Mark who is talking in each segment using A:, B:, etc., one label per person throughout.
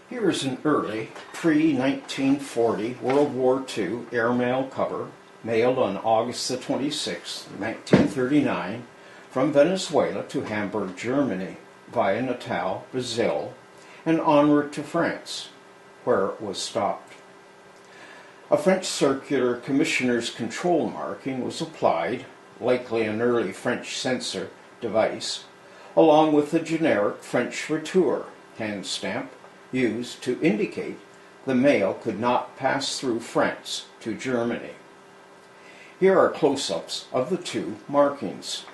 A: Here is an early, pre-1940 World War II airmail cover mailed on August the 26th, 1939, from Venezuela to Hamburg, Germany, via Natal, Brazil, and onward to France, where it was stopped. A French circular commissioner's control marking was applied, likely an early French censor device, along with the generic French retour hand stamp used to indicate the mail could not pass through France to Germany. Here are close-ups of the two markings.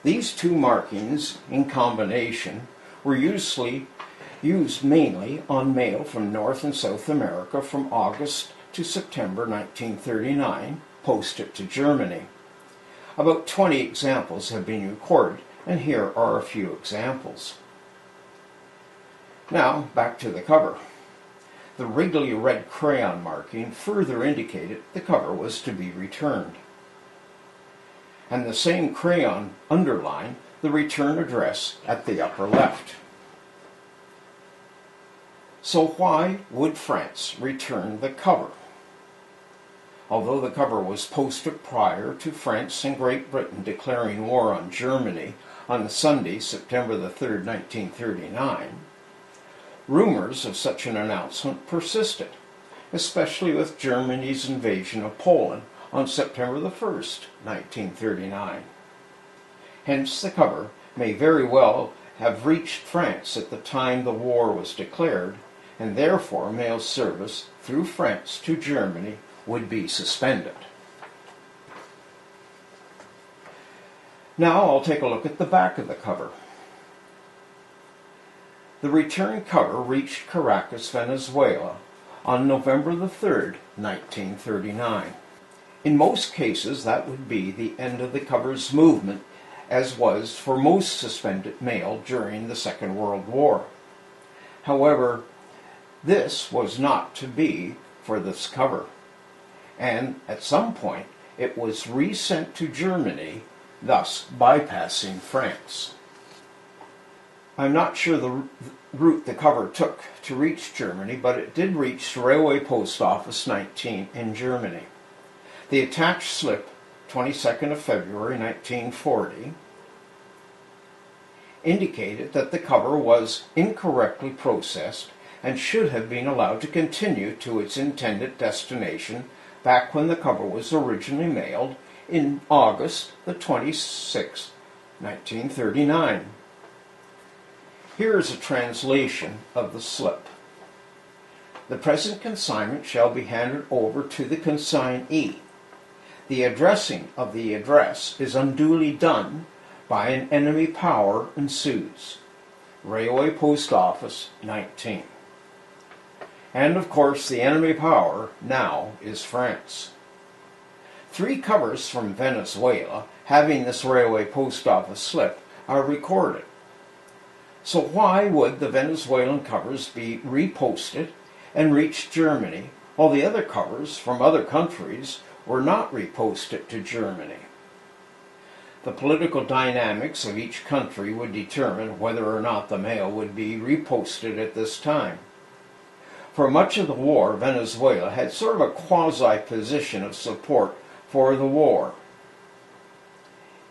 A: These two markings, in combination, were used mainly on mail from North and South America from August to September 1939, posted to Germany. About 20 examples have been recorded, and here are a few examples. Now, back to the cover. The wriggly red crayon marking further indicated the cover was to be returned. And the same crayon underlined the return address at the upper left. So why would France return the cover? Although the cover was posted prior to France and Great Britain declaring war on Germany on Sunday, September the 3rd, 1939, rumors of such an announcement persisted, especially with Germany's invasion of Poland on September the 1st, 1939. Hence, the cover may very well have reached France at the time the war was declared, and therefore mail service through France to Germany would be suspended. Now I'll take a look at the back of the cover. The return cover reached Caracas, Venezuela on November the 3rd, 1939. In most cases, that would be the end of the cover's movement, as was for most suspended mail during the Second World War. However, this was not to be for this cover, and at some point it was resent to Germany, thus bypassing France. I'm not sure the route the cover took to reach Germany, but it did reach Railway Post Office 19 in Germany. The attached slip, 22nd of February 1940, indicated that the cover was incorrectly processed and should have been allowed to continue to its intended destination back when the cover was originally mailed in August the 26th, 1939. Here is a translation of the slip. The present consignment shall be handed over to the consignee. The addressing of the address is unduly done by an enemy power ensues. Railway Post Office 19. And of course the enemy power now is France. 3 covers from Venezuela having this Railway Post Office slip are recorded. So why would the Venezuelan covers be reposted and reach Germany, while the other covers from other countries were not reposted to Germany? The political dynamics of each country would determine whether or not the mail would be reposted at this time. For much of the war, Venezuela had sort of a quasi-position of support for the war.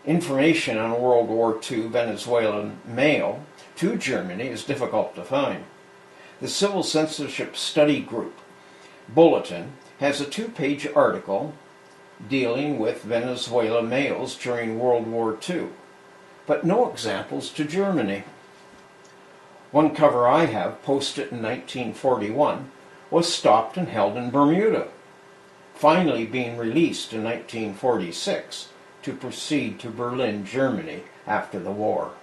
A: Information on World War II Venezuelan mail to Germany is difficult to find. The Civil Censorship Study Group Bulletin has a 2-page article dealing with Venezuela mails during World War II, but no examples to Germany. One cover I have, posted in 1941, was stopped and held in Bermuda, finally being released in 1946 to proceed to Berlin, Germany after the war.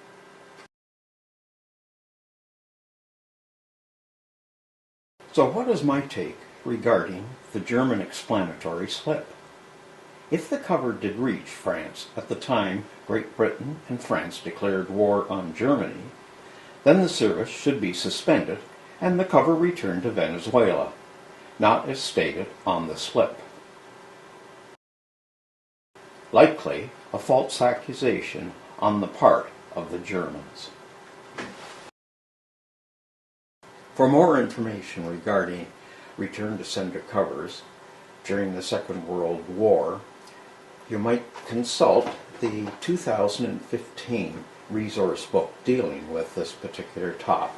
A: So what is my take regarding the German explanatory slip? If the cover did reach France at the time Great Britain and France declared war on Germany, then the service should be suspended and the cover returned to Venezuela, not as stated on the slip. Likely a false accusation on the part of the Germans. For more information regarding return to sender covers during the Second World War, you might consult the 2015 resource book dealing with this particular topic.